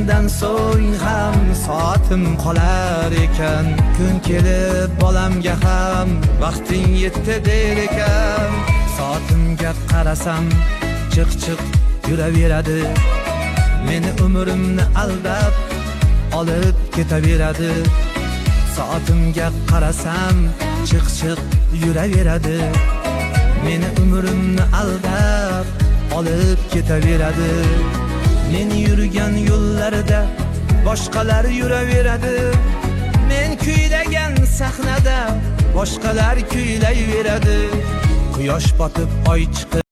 o'tgandan so'ng ham soatim qolar ekan. Kun kelib bolamga ham vaqting yetdi der ekan. Soatimga qarasam chiq yuraveradi. Meni umrimni aldab olib ketaveradi. Soatimga qarasam chiq yuraveradi. Meni umrimni aldab olib ketaveradi. Men yurgan yo'llarda boshqalar yuraveradi. Men kuylagan sahnada boshqalar kuylayveradi. Quyosh botib oy chiqib